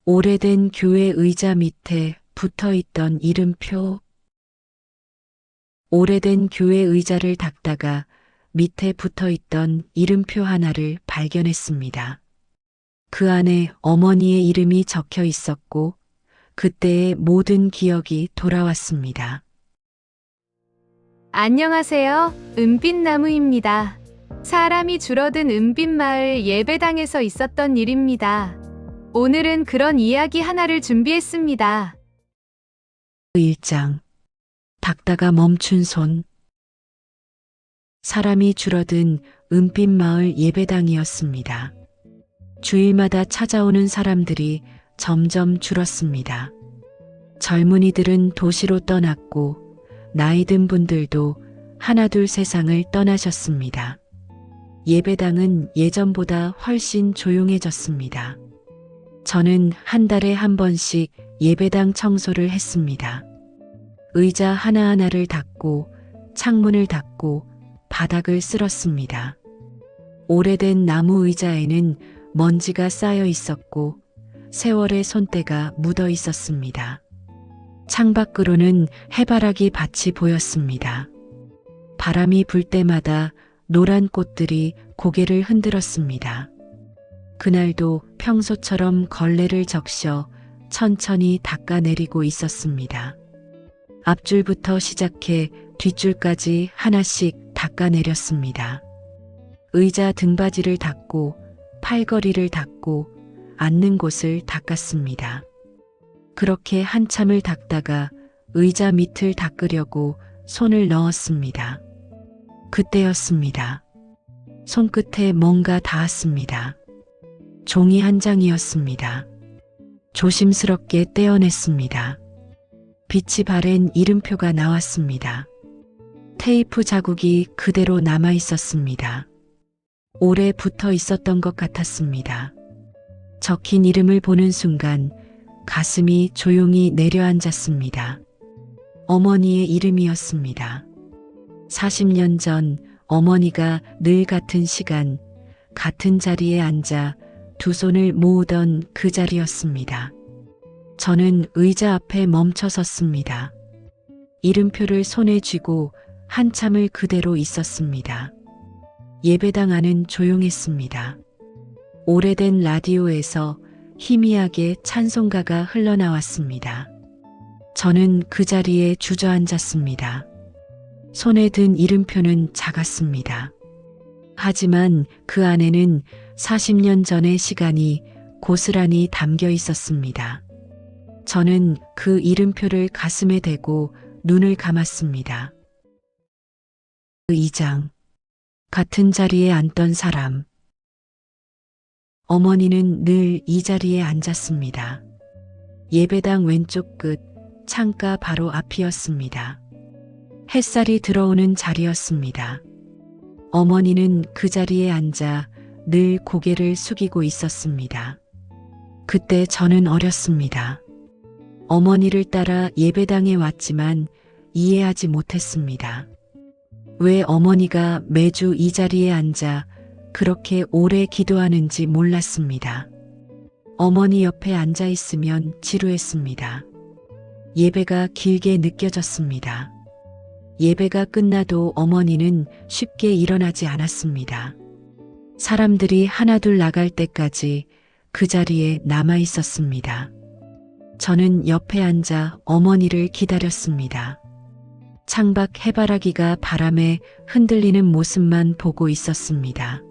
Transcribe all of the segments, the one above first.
오래된 교회 의자 밑에 붙어 있던 이름표. 오래된 교회 의자를 닦다가 밑에 붙어 있던 이름표 하나를 발견했습니다. 그 안에 어머니의 이름이 적혀 있었고 그때의 모든 기억이 돌아왔습니다. 안녕하세요. 은빛나무입니다. 사람이 줄어든 은빛마을 예배당에서 있었던 일입니다. 오늘은 그런 이야기 하나를 준비했습니다. 1장. 닦다가 멈춘 손. 사람이 줄어든 은빛 마을 예배당이었습니다. 주일마다 찾아오는 사람들이 점점 줄었습니다. 젊은이들은 도시로 떠났고 나이 든 분들도 하나둘 세상을 떠나셨습니다. 예배당은 예전보다 훨씬 조용해졌습니다. 저는 한 달에 한 번씩 예배당 청소를 했습니다. 의자 하나하나를 닦고 창문을 닦고 바닥을 쓸었습니다. 오래된 나무 의자에는 먼지가 쌓여 있었고 세월의 손때가 묻어 있었습니다. 창밖으로는 해바라기 밭이 보였습니다. 바람이 불 때마다 노란 꽃들이 고개를 흔들었습니다. 그날도 평소처럼 걸레를 적셔 천천히 닦아내리고 있었습니다. 앞줄부터 시작해 뒷줄까지 하나씩 닦아내렸습니다. 의자 등받이를 닦고 팔걸이를 닦고 앉는 곳을 닦았습니다. 그렇게 한참을 닦다가 의자 밑을 닦으려고 손을 넣었습니다. 그때였습니다. 손끝에 뭔가 닿았습니다. 종이 한 장이었습니다. 조심스럽게 떼어냈습니다. 빛이 바랜 이름표가 나왔습니다. 테이프 자국이 그대로 남아 있었습니다. 오래 붙어 있었던 것 같았습니다. 적힌 이름을 보는 순간 가슴이 조용히 내려앉았습니다. 어머니의 이름이었습니다. 40년 전 어머니가 늘 같은 시간, 같은 자리에 앉아 두 손을 모으던 그 자리였습니다. 저는 의자 앞에 멈춰 섰습니다. 이름표를 손에 쥐고 한참을 그대로 있었습니다. 예배당 안은 조용했습니다. 오래된 라디오에서 희미하게 찬송가가 흘러나왔습니다. 저는 그 자리에 주저앉았습니다. 손에 든 이름표는 작았습니다. 하지만 그 안에는 40년 전의 시간이 고스란히 담겨 있었습니다. 저는 그 이름표를 가슴에 대고 눈을 감았습니다. 2장. 같은 자리에 앉던 사람. 어머니는 늘 이 자리에 앉았습니다. 예배당 왼쪽 끝, 창가 바로 앞이었습니다. 햇살이 들어오는 자리였습니다. 어머니는 그 자리에 앉아 늘 고개를 숙이고 있었습니다. 그때 저는 어렸습니다. 어머니를 따라 예배당에 왔지만 이해하지 못했습니다. 왜 어머니가 매주 이 자리에 앉아 그렇게 오래 기도하는지 몰랐습니다. 어머니 옆에 앉아 있으면 지루했습니다. 예배가 길게 느껴졌습니다. 예배가 끝나도 어머니는 쉽게 일어나지 않았습니다. 사람들이 하나둘 나갈 때까지 그 자리에 남아 있었습니다. 저는 옆에 앉아 어머니를 기다렸습니다. 창밖 해바라기가 바람에 흔들리는 모습만 보고 있었습니다.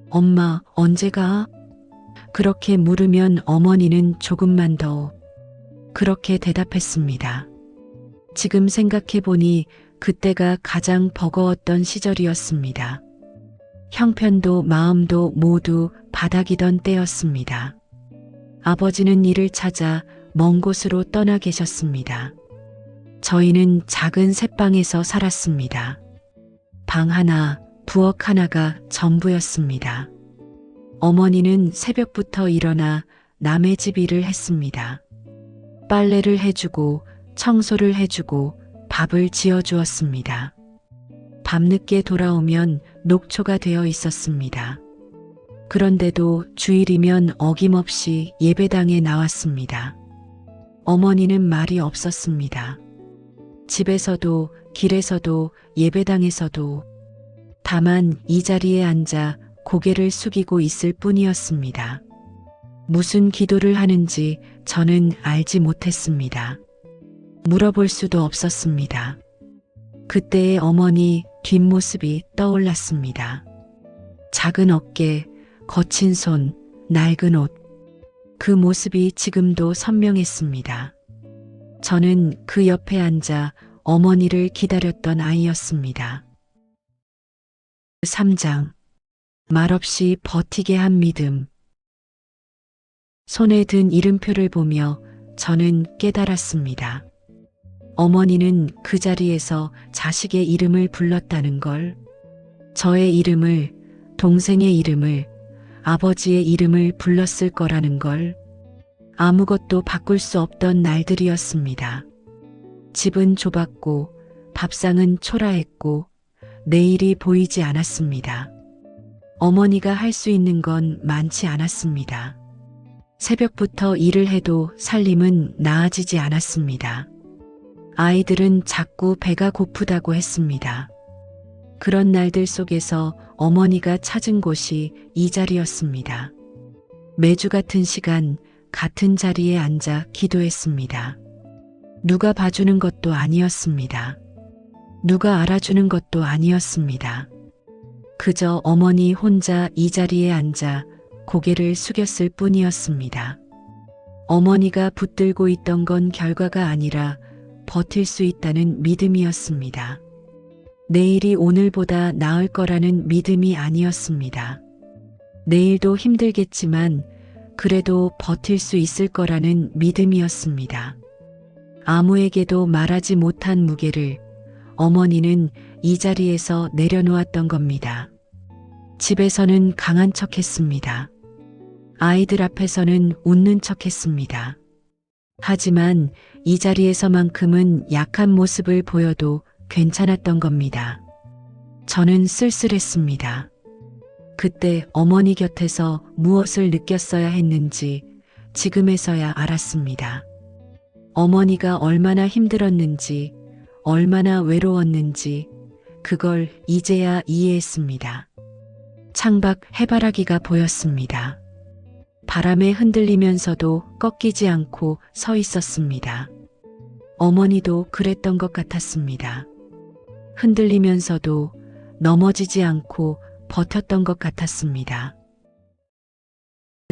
엄마, 언제 가? 그렇게 물으면 어머니는 조금만 더. 그렇게 대답했습니다. 지금 생각해보니 그때가 가장 버거웠던 시절이었습니다. 형편도 마음도 모두 바닥이던 때였습니다. 아버지는 일을 찾아 먼 곳으로 떠나 계셨습니다. 저희는 작은 새방에서 살았습니다. 방 하나, 부엌 하나가 전부였습니다. 어머니는 새벽부터 일어나 남의 집 일을 했습니다. 빨래를 해주고 청소를 해주고 밥을 지어주었습니다. 밤늦게 돌아오면 녹초가 되어 있었습니다. 그런데도 주일이면 어김없이 예배당에 나왔습니다. 어머니는 말이 없었습니다. 집에서도 길에서도 예배당에서도 다만 이 자리에 앉아 고개를 숙이고 있을 뿐이었습니다. 무슨 기도를 하는지 저는 알지 못했습니다. 물어볼 수도 없었습니다. 그때의 어머니 뒷모습이 떠올랐습니다. 작은 어깨, 거친 손, 낡은 옷. 그 모습이 지금도 선명했습니다. 저는 그 옆에 앉아 어머니를 기다렸던 아이였습니다. 3장. 말없이 버티게 한 믿음. 손에 든 이름표를 보며 저는 깨달았습니다. 어머니는 그 자리에서 자식의 이름을 불렀다는 걸, 저의 이름을, 동생의 이름을, 아버지의 이름을 불렀을 거라는 걸, 아무것도 바꿀 수 없던 날들이었습니다. 집은 좁았고 밥상은 초라했고 내일이 보이지 않았습니다. 어머니가 할 수 있는 건 많지 않았습니다. 새벽부터 일을 해도 살림은 나아지지 않았습니다. 아이들은 자꾸 배가 고프다고 했습니다. 그런 날들 속에서 어머니가 찾은 곳이 이 자리였습니다. 매주 같은 시간, 같은 자리에 앉아 기도했습니다. 누가 봐주는 것도 아니었습니다. 누가 알아주는 것도 아니었습니다. 그저 어머니 혼자 이 자리에 앉아 고개를 숙였을 뿐이었습니다. 어머니가 붙들고 있던 건 결과가 아니라 버틸 수 있다는 믿음이었습니다. 내일이 오늘보다 나을 거라는 믿음이 아니었습니다. 내일도 힘들겠지만 그래도 버틸 수 있을 거라는 믿음이었습니다. 아무에게도 말하지 못한 무게를 어머니는 이 자리에서 내려놓았던 겁니다. 집에서는 강한 척 했습니다. 아이들 앞에서는 웃는 척 했습니다. 하지만 이 자리에서만큼은 약한 모습을 보여도 괜찮았던 겁니다. 저는 쓸쓸했습니다. 그때 어머니 곁에서 무엇을 느꼈어야 했는지 지금에서야 알았습니다. 어머니가 얼마나 힘들었는지, 얼마나 외로웠는지 그걸 이제야 이해했습니다. 창밖 해바라기가 보였습니다. 바람에 흔들리면서도 꺾이지 않고 서 있었습니다. 어머니도 그랬던 것 같았습니다. 흔들리면서도 넘어지지 않고 버텼던 것 같았습니다.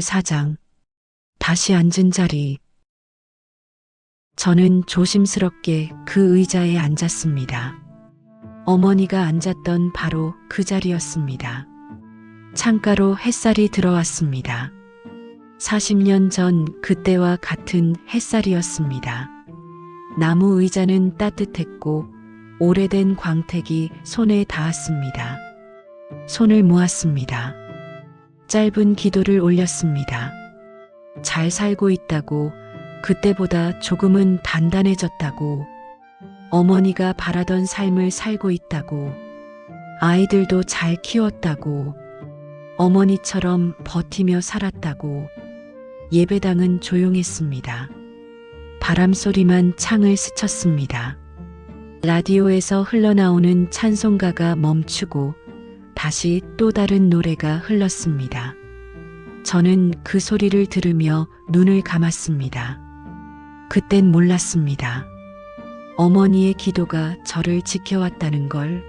4장. 다시 앉은 자리. 저는 조심스럽게 그 의자에 앉았습니다. 어머니가 앉았던 바로 그 자리였습니다. 창가로 햇살이 들어왔습니다. 40년 전 그때와 같은 햇살이었습니다. 나무 의자는 따뜻했고 오래된 광택이 손에 닿았습니다. 손을 모았습니다. 짧은 기도를 올렸습니다. 잘 살고 있다고, 그때보다 조금은 단단해졌다고, 어머니가 바라던 삶을 살고 있다고, 아이들도 잘 키웠다고, 어머니처럼 버티며 살았다고. 예배당은 조용했습니다. 바람 소리만 창을 스쳤습니다. 라디오에서 흘러나오는 찬송가가 멈추고 다시 또 다른 노래가 흘렀습니다. 저는 그 소리를 들으며 눈을 감았습니다. 그땐 몰랐습니다. 어머니의 기도가 저를 지켜왔다는 걸,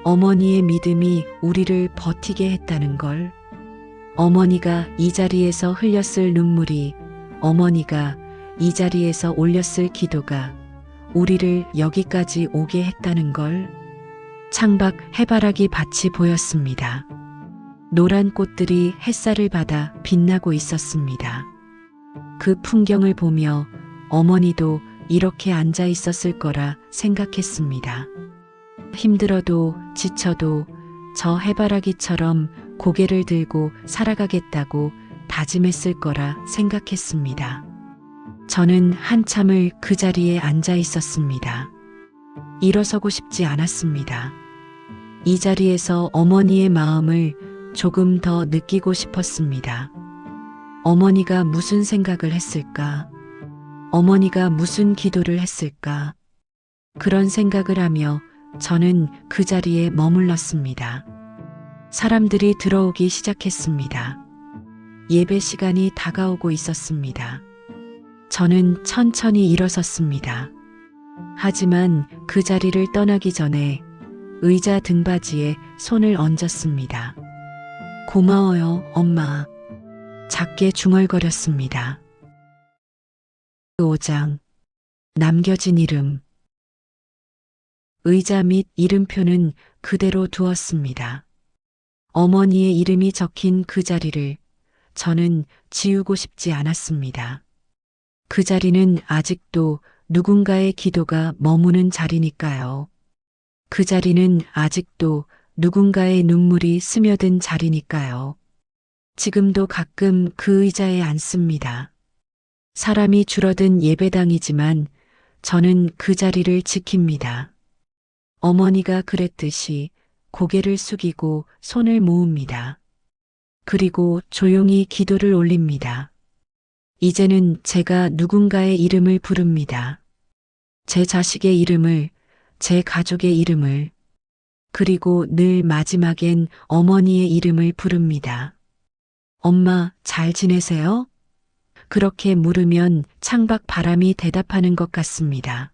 어머니의 믿음이 우리를 버티게 했다는 걸, 어머니가 이 자리에서 흘렸을 눈물이, 어머니가 이 자리에서 올렸을 기도가 우리를 여기까지 오게 했다는 걸. 창밖 해바라기 밭이 보였습니다. 노란 꽃들이 햇살을 받아 빛나고 있었습니다. 그 풍경을 보며 어머니도 이렇게 앉아 있었을 거라 생각했습니다. 힘들어도 지쳐도 저 해바라기처럼 고개를 들고 살아가겠다고 다짐했을 거라 생각했습니다. 저는 한참을 그 자리에 앉아 있었습니다. 일어서고 싶지 않았습니다. 이 자리에서 어머니의 마음을 조금 더 느끼고 싶었습니다. 어머니가 무슨 생각을 했을까? 어머니가 무슨 기도를 했을까? 그런 생각을 하며 저는 그 자리에 머물렀습니다. 사람들이 들어오기 시작했습니다. 예배 시간이 다가오고 있었습니다. 저는 천천히 일어섰습니다. 하지만 그 자리를 떠나기 전에 의자 등받이에 손을 얹었습니다. 고마워요, 엄마. 작게 중얼거렸습니다. 5장. 남겨진 이름. 의자 및 이름표는 그대로 두었습니다. 어머니의 이름이 적힌 그 자리를 저는 지우고 싶지 않았습니다. 그 자리는 아직도 누군가의 기도가 머무는 자리니까요. 그 자리는 아직도 누군가의 눈물이 스며든 자리니까요. 지금도 가끔 그 의자에 앉습니다. 사람이 줄어든 예배당이지만 저는 그 자리를 지킵니다. 어머니가 그랬듯이 고개를 숙이고 손을 모읍니다. 그리고 조용히 기도를 올립니다. 이제는 제가 누군가의 이름을 부릅니다. 제 자식의 이름을, 제 가족의 이름을, 그리고 늘 마지막엔 어머니의 이름을 부릅니다. 엄마, 잘 지내세요? 그렇게 물으면 창밖 바람이 대답하는 것 같습니다.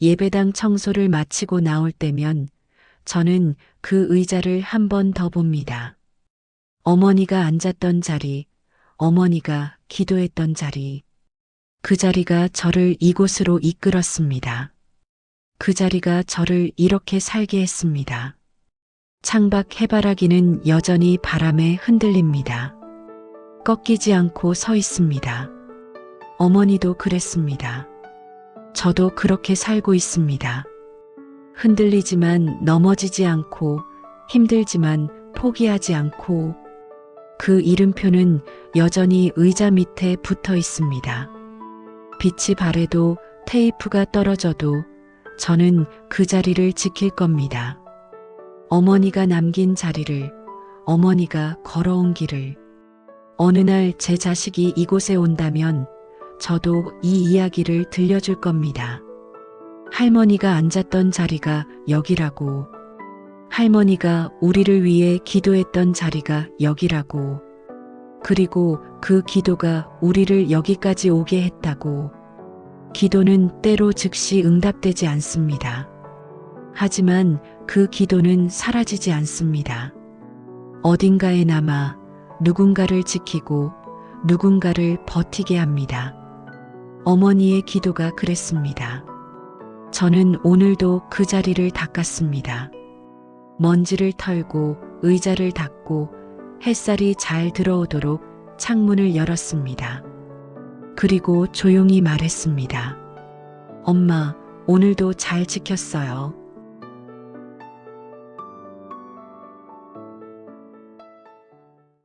예배당 청소를 마치고 나올 때면 저는 그 의자를 한 번 더 봅니다. 어머니가 앉았던 자리, 어머니가 기도했던 자리, 그 자리가 저를 이곳으로 이끌었습니다. 그 자리가 저를 이렇게 살게 했습니다. 창밖 해바라기는 여전히 바람에 흔들립니다. 꺾이지 않고 서 있습니다. 어머니도 그랬습니다. 저도 그렇게 살고 있습니다. 흔들리지만 넘어지지 않고, 힘들지만 포기하지 않고, 그 이름표는 여전히 의자 밑에 붙어 있습니다. 빛이 바래도 테이프가 떨어져도 저는 그 자리를 지킬 겁니다. 어머니가 남긴 자리를, 어머니가 걸어온 길을. 어느 날 제 자식이 이곳에 온다면 저도 이 이야기를 들려줄 겁니다. 할머니가 앉았던 자리가 여기라고. 할머니가 우리를 위해 기도했던 자리가 여기라고. 그리고 그 기도가 우리를 여기까지 오게 했다고. 기도는 때로 즉시 응답되지 않습니다. 하지만 그 기도는 사라지지 않습니다. 어딘가에 남아 누군가를 지키고 누군가를 버티게 합니다. 어머니의 기도가 그랬습니다. 저는 오늘도 그 자리를 닦았습니다. 먼지를 털고 의자를 닦고 햇살이 잘 들어오도록 창문을 열었습니다. 그리고 조용히 말했습니다. 엄마, 오늘도 잘 지켰어요.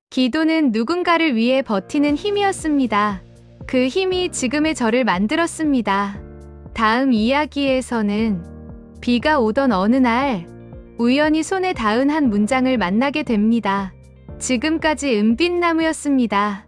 기도는 누군가를 위해 버티는 힘이었습니다. 그 힘이 지금의 저를 만들었습니다. 다음 이야기에서는 비가 오던 어느 날 우연히 손에 닿은 한 문장을 만나게 됩니다. 지금까지 은빛나무였습니다.